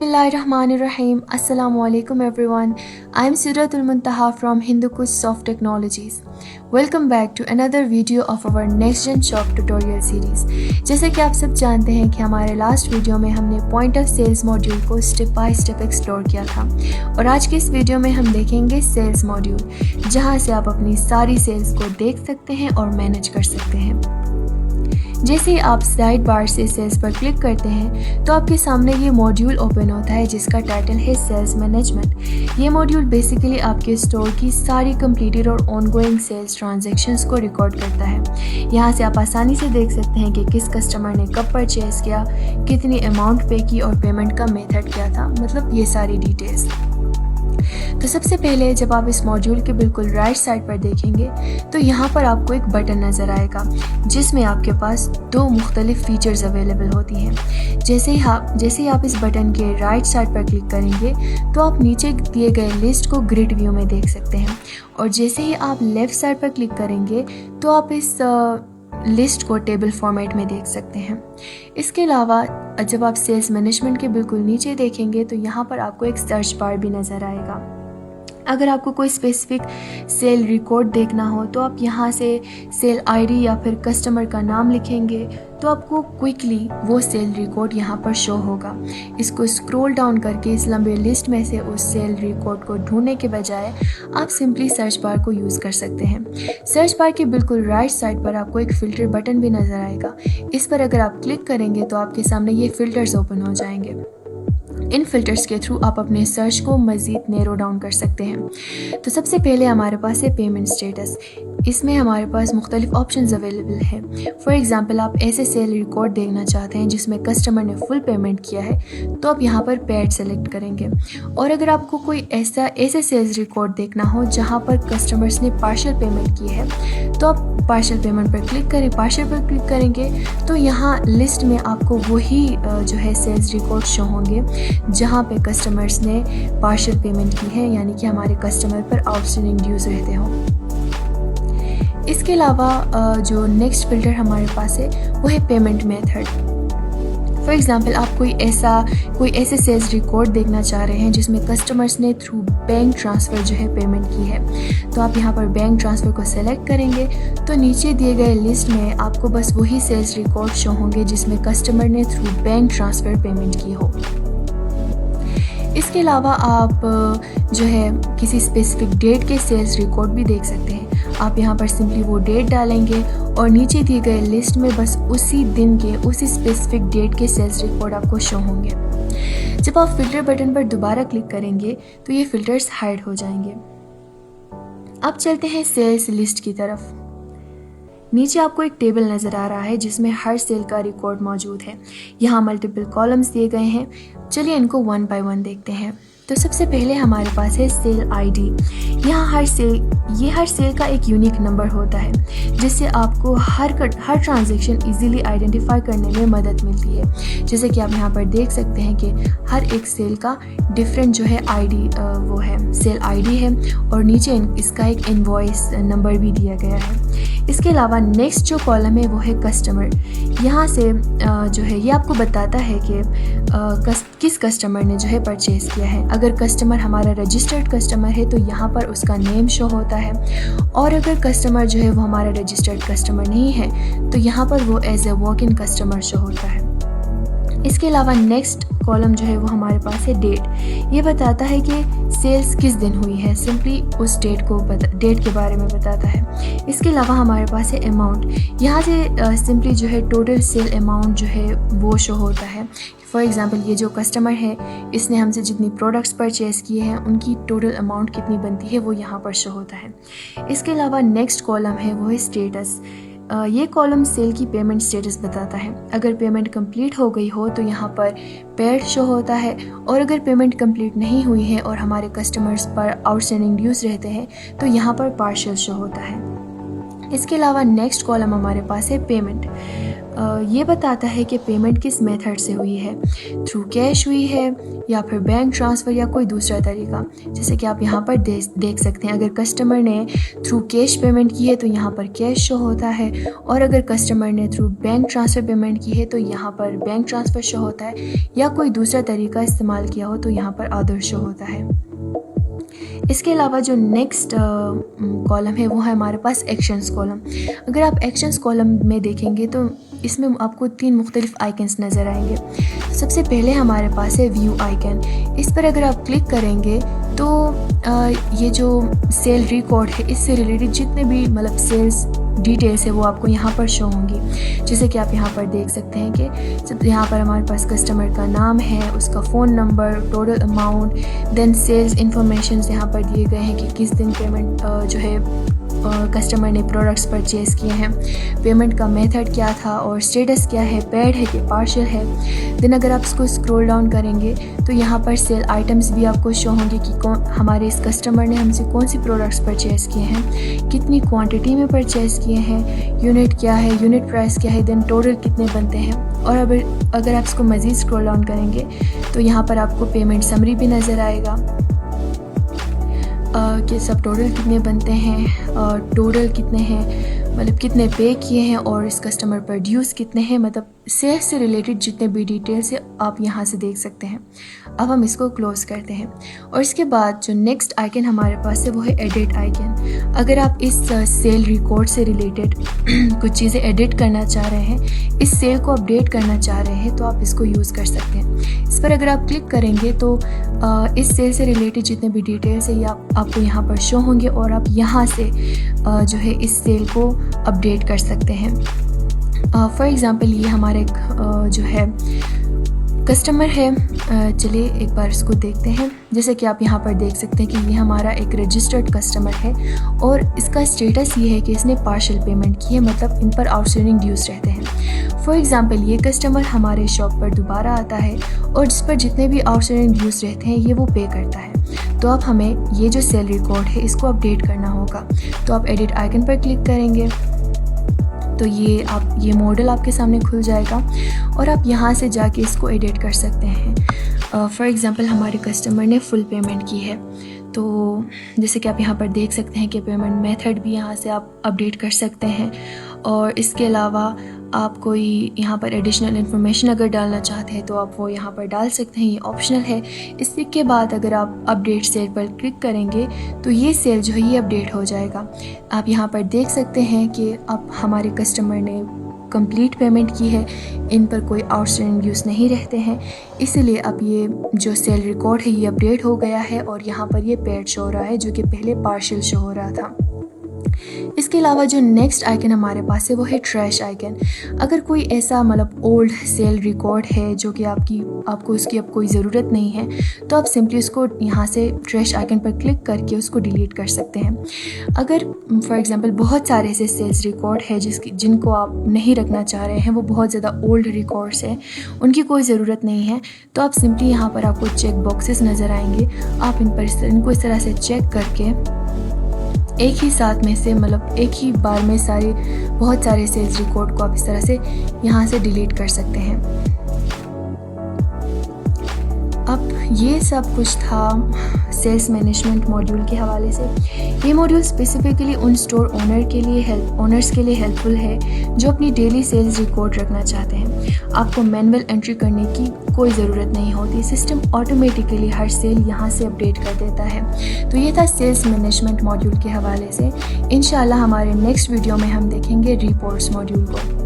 Bismillahirrahmanirrahim. Assalamu alaikum everyone. I am Siratul Muntaha from Hindukush Soft Technologies. Welcome back to another video of our next gen shop tutorial series. जैसे कि आप सब जानते हैं कि हमारे लास्ट वीडियो में हमने पॉइंट ऑफ सेल्स मॉड्यूल को स्टेप बाय स्टेप एक्सप्लोर किया था और आज के इस वीडियो में हम देखेंगे सेल्स मॉड्यूल, जहां से आप अपनी सारी सेल्स को देख सकते हैं और मैनेज कर सकते हैं। जैसे ही आप साइड बार से सेल्स पर क्लिक करते हैं तो आपके सामने ये मॉड्यूल ओपन होता है जिसका टाइटल है सेल्स मैनेजमेंट। ये मॉड्यूल बेसिकली आपके स्टोर की सारी कंप्लीटेड और ऑनगोइंग सेल्स ट्रांजैक्शंस को रिकॉर्ड करता है। यहाँ से आप आसानी से देख सकते हैं कि किस कस्टमर ने कब परचेज किया, कितनी अमाउंट पे की और पेमेंट का मेथड क्या था, मतलब ये सारी डिटेल्स। तो सबसे पहले जब आप इस मॉड्यूल के बिल्कुल राइट साइड पर देखेंगे तो यहाँ पर आपको एक बटन नज़र आएगा जिसमें आपके पास दो मुख्तलिफ फीचर्स अवेलेबल होती हैं। जैसे ही आप इस बटन के राइट साइड पर क्लिक करेंगे तो आप नीचे दिए गए लिस्ट को ग्रिड व्यू में देख सकते हैं और जैसे ही आप लेफ़्ट साइड पर क्लिक करेंगे तो आप इस लिस्ट को टेबल फॉर्मेट में देख सकते हैं। इसके अलावा जब आप सेल्स मैनेजमेंट के बिल्कुल नीचे देखेंगे तो यहाँ पर आपको एक सर्च बार भी नज़र आएगा। अगर आपको कोई स्पेसिफिक सेल रिकॉर्ड देखना हो तो आप यहाँ से सेल आईडी या फिर कस्टमर का नाम लिखेंगे तो आपको क्विकली वो सेल रिकॉर्ड यहाँ पर शो होगा। इसको स्क्रॉल डाउन करके इस लंबे लिस्ट में से उस सेल रिकॉर्ड को ढूंढने के बजाय आप सिंपली सर्च बार को यूज़ कर सकते हैं। सर्च बार के बिल्कुल राइट साइड पर आपको एक फ़िल्टर बटन भी नज़र आएगा। इस पर अगर आप क्लिक करेंगे तो आपके सामने ये फ़िल्टर्स ओपन हो जाएंगे। इन फिल्टर्स के थ्रू आप अपने सर्च को मज़ीद नैरो डाउन कर सकते हैं। तो सबसे पहले हमारे पास है पेमेंट स्टेटस। इसमें हमारे पास मुख्तलिफ ऑप्शंस अवेलेबल हैं। फॉर एग्जांपल आप ऐसे सेल रिकॉर्ड देखना चाहते हैं जिसमें कस्टमर ने फुल पेमेंट किया है तो आप यहाँ पर पेड सेलेक्ट करेंगे। और अगर आपको कोई ऐसे सेल्स रिकॉर्ड देखना हो जहाँ पर कस्टमर्स ने पार्शियल पेमेंट की है तो आप पार्शियल पेमेंट पर क्लिक करें। पार्शियल पर क्लिक करेंगे तो यहाँ लिस्ट में आपको वही जो है सेल्स रिकॉर्ड शो होंगे जहाँ पे कस्टमर्स ने पार्शियल पेमेंट की है, यानी कि हमारे कस्टमर पर आउटस्टैंडिंग ड्यूज रहते हों। इसके अलावा जो नेक्स्ट फिल्टर हमारे पास है वो है पेमेंट मेथड। फॉर एग्जांपल आप कोई ऐसे सेल्स रिकॉर्ड देखना चाह रहे हैं जिसमें कस्टमर्स ने थ्रू बैंक ट्रांसफ़र जो है पेमेंट की है तो आप यहाँ पर बैंक ट्रांसफ़र को सेलेक्ट करेंगे तो नीचे दिए गए लिस्ट में आपको बस वही सेल्स रिकॉर्ड शो होंगे जिसमें कस्टमर ने थ्रू बैंक ट्रांसफ़र पेमेंट की हो। इसके अलावा आप जो है किसी स्पेसिफिक डेट के सेल्स रिकॉर्ड भी देख सकते हैं। आप यहाँ पर सिंपली वो डेट डालेंगे और नीचे दिए गए लिस्ट में बस उसी दिन के उसी स्पेसिफिक डेट के सेल्स रिकॉर्ड आपको शो होंगे। जब आप फिल्टर बटन पर दोबारा क्लिक करेंगे तो ये फिल्टर्स हाइड हो जाएंगे। अब चलते हैं सेल्स लिस्ट की तरफ। नीचे आपको एक टेबल नज़र आ रहा है जिसमें हर सेल का रिकॉर्ड मौजूद है। यहाँ मल्टीपल कॉलम्स दिए गए हैं। चलिए इनको वन बाय वन देखते हैं। तो सबसे पहले हमारे पास है सेल आईडी। यहाँ हर सेल का एक यूनिक नंबर होता है जिससे आपको हर ट्रांजैक्शन इजीली आइडेंटिफाई करने में मदद मिलती है। जैसे कि आप यहाँ पर देख सकते हैं कि हर एक सेल का डिफरेंट जो है आईडी वो है सेल आईडी है और नीचे इसका एक इनवॉइस नंबर भी दिया गया है। इसके अलावा नेक्स्ट जो कॉलम है वो है कस्टमर। यहाँ से जो है ये आपको बताता है कि किस कस्टमर ने जो है परचेज़ किया है। अगर कस्टमर हमारा रजिस्टर्ड कस्टमर है तो यहाँ पर उसका नेम शो होता है और अगर कस्टमर जो है वो हमारा रजिस्टर्ड कस्टमर नहीं है तो यहाँ पर वो as a walk in customer show होता है। इसके अलावा नेक्स्ट कॉलम जो है वो हमारे पास है डेट। ये बताता है कि सेल्स किस दिन हुई है, सिंपली उस डेट के बारे में बताता है। इसके अलावा हमारे पास है अमाउंट। यहाँ से सिंपली जो है टोटल सेल अमाउंट जो है वो शो होता है। फॉर एग्जांपल ये जो कस्टमर है इसने हमसे जितनी प्रोडक्ट्स परचेज़ किए हैं उनकी टोटल अमाउंट कितनी बनती है वो यहाँ पर शो होता है। इसके अलावा नेक्स्ट कॉलम है वो है स्टेटस। ये कॉलम सेल की पेमेंट स्टेटस बताता है। अगर पेमेंट कंप्लीट हो गई हो तो यहाँ पर पेड शो होता है और अगर पेमेंट कंप्लीट नहीं हुई है और हमारे कस्टमर्स पर आउटस्टैंडिंग ड्यूज रहते हैं तो यहाँ पर पार्शियल शो होता है। इसके अलावा नेक्स्ट कॉलम हमारे पास है पेमेंट। ये बताता है कि पेमेंट किस मेथड से हुई है, थ्रू कैश हुई है या फिर बैंक ट्रांसफ़र या कोई दूसरा तरीका। जैसे कि आप यहाँ पर देख सकते हैं, अगर कस्टमर ने थ्रू कैश पेमेंट की है तो यहाँ पर कैश शो होता है, और अगर कस्टमर ने थ्रू बैंक ट्रांसफ़र पेमेंट की है तो यहाँ पर बैंक ट्रांसफ़र शो होता है, या कोई दूसरा तरीका इस्तेमाल किया हो तो यहाँ पर अदर शो होता है। इसके अलावा जो नेक्स्ट कॉलम है वो है हमारे पास एक्शंस कॉलम। अगर आप एक्शंस कॉलम में देखेंगे तो इसमें आपको 3 मुख्तलिफ आइकन्स नज़र आएंगे। सबसे पहले हमारे पास है व्यू आइकन। इस पर अगर आप क्लिक करेंगे तो ये जो सेल रिकॉर्ड है इससे रिलेटेड जितने भी मतलब सेल्स डिटेल्स है वो आपको यहाँ पर शो होंगी। जैसे कि आप यहाँ पर देख सकते हैं कि सब यहाँ पर हमारे पास कस्टमर का नाम है, उसका phone number, total amount, then sales information यहाँ पर दिए गए हैं कि किस दिन पेमेंट जो है कस्टमर ने प्रोडक्ट्स परचेज़ किए हैं, पेमेंट का मेथड क्या था और स्टेटस क्या है, पेड है कि पार्शियल है। देन अगर आप इसको स्क्रॉल डाउन करेंगे तो यहाँ पर सेल आइटम्स भी आपको शो होंगे कि हमारे इस कस्टमर ने हमसे कौन सी प्रोडक्ट्स परचेज़ किए हैं, कितनी क्वांटिटी में परचेज़ किए हैं, यूनिट क्या है, यूनिट प्राइस क्या है, देन टोटल कितने बनते हैं। और अगर आप इसको मज़ीद स्क्रॉल डाउन करेंगे तो यहाँ पर आपको पेमेंट समरी भी नज़र आएगा कि सब टोटल कितने बनते हैं, टोटल कितने हैं, मतलब कितने पे किए हैं, और इस कस्टमर पर ड्यूज़ कितने हैं, मतलब सेल्स से रिलेटेड जितने भी डिटेल्स है आप यहाँ से देख सकते हैं। अब हम इसको क्लोज़ करते हैं और इसके बाद जो नेक्स्ट आइकन हमारे पास है वो है एडिट आइकन। अगर आप इस सेल रिकॉर्ड से रिलेटेड कुछ चीज़ें एडिट करना चाह रहे हैं, इस सेल को अपडेट करना चाह रहे हैं तो आप इसको यूज़ कर सकते हैं। इस पर अगर आप क्लिक करेंगे तो इस सेल से रिलेटेड जितने भी डिटेल्स है ये आपको यहाँ पर शो होंगे और आप यहाँ से जो है इस सेल को अपडेट कर सकते हैं। फॉर एग्ज़ाम्पल ये हमारे जो है कस्टमर है, चलिए एक बार इसको देखते हैं। जैसे कि आप यहाँ पर देख सकते हैं कि ये हमारा एक रजिस्टर्ड कस्टमर है और इसका स्टेटस ये है कि इसने पार्शियल पेमेंट की है, मतलब इन पर आउटस्टैंडिंग ड्यूज़ रहते हैं। फॉर एग्ज़ाम्पल ये कस्टमर हमारे शॉप पर दोबारा आता है और जिस पर जितने भी आउटस्टैंडिंग ड्यूज़ रहते हैं ये वो पे करता है। तो अब हमें ये जो सेल रिकॉर्ड है इसको अपडेट करना होगा। तो आप एडिट आइकन पर क्लिक करेंगे तो ये मॉडल आपके सामने खुल जाएगा और आप यहाँ से जाके इसको एडिट कर सकते हैं। फॉर एग्ज़ाम्पल हमारे कस्टमर ने फुल पेमेंट की है, तो जैसे कि आप यहाँ पर देख सकते हैं कि पेमेंट मेथड भी यहाँ से आप अपडेट कर सकते हैं। और इसके अलावा आप कोई यहाँ पर एडिशनल इन्फॉर्मेशन अगर डालना चाहते हैं तो आप वो यहाँ पर डाल सकते हैं, ये ऑप्शनल है। इसके बाद अगर आप अपडेट सेल पर क्लिक करेंगे तो ये सेल जो है ये अपडेट हो जाएगा। आप यहाँ पर देख सकते हैं कि अब हमारे कस्टमर ने कंप्लीट पेमेंट की है, इन पर कोई आउटस्टैंडिंग ड्यूज़ नहीं रहते हैं, इसीलिए अब ये जो सेल रिकॉर्ड है ये अपडेट हो गया है और यहाँ पर ये पेड शो हो रहा है जो कि पहले पार्शियल शो हो रहा था। इसके अलावा जो नेक्स्ट आइकन हमारे पास है वो है ट्रैश आइकन। अगर कोई ऐसा मतलब ओल्ड सेल रिकॉर्ड है जो कि आपको उसकी अब कोई ज़रूरत नहीं है तो आप सिंपली उसको यहाँ से ट्रैश आइकन पर क्लिक करके उसको डिलीट कर सकते हैं। अगर फॉर एग्जांपल बहुत सारे ऐसे सेल्स रिकॉर्ड है जिनको आप नहीं रखना चाह रहे हैं, वो बहुत ज़्यादा ओल्ड रिकॉर्ड्स हैं, उनकी कोई ज़रूरत नहीं है, तो आप सिंपली यहाँ पर आपको चेक बॉक्सेस नज़र आएंगे। आप इनको इस तरह से चेक करके एक ही साथ में से मतलब एक ही बार में बहुत सारे सेल्स रिकॉर्ड को आप इस तरह से यहाँ से डिलीट कर सकते हैं। अब ये सब कुछ था सेल्स मैनेजमेंट मॉड्यूल के हवाले से। ये मॉड्यूल स्पेसिफिकली उन स्टोर ओनर्स के लिए हेल्पफुल है जो अपनी डेली सेल्स रिकॉर्ड रखना चाहते हैं। आपको मैनुअल एंट्री करने की कोई ज़रूरत नहीं होती, सिस्टम ऑटोमेटिकली हर सेल यहाँ से अपडेट कर देता है। तो ये था सेल्स मैनेजमेंट मॉड्यूल के हवाले से। इंशाल्लाह हमारे नेक्स्ट वीडियो में हम देखेंगे रिपोर्ट्स मॉड्यूल को।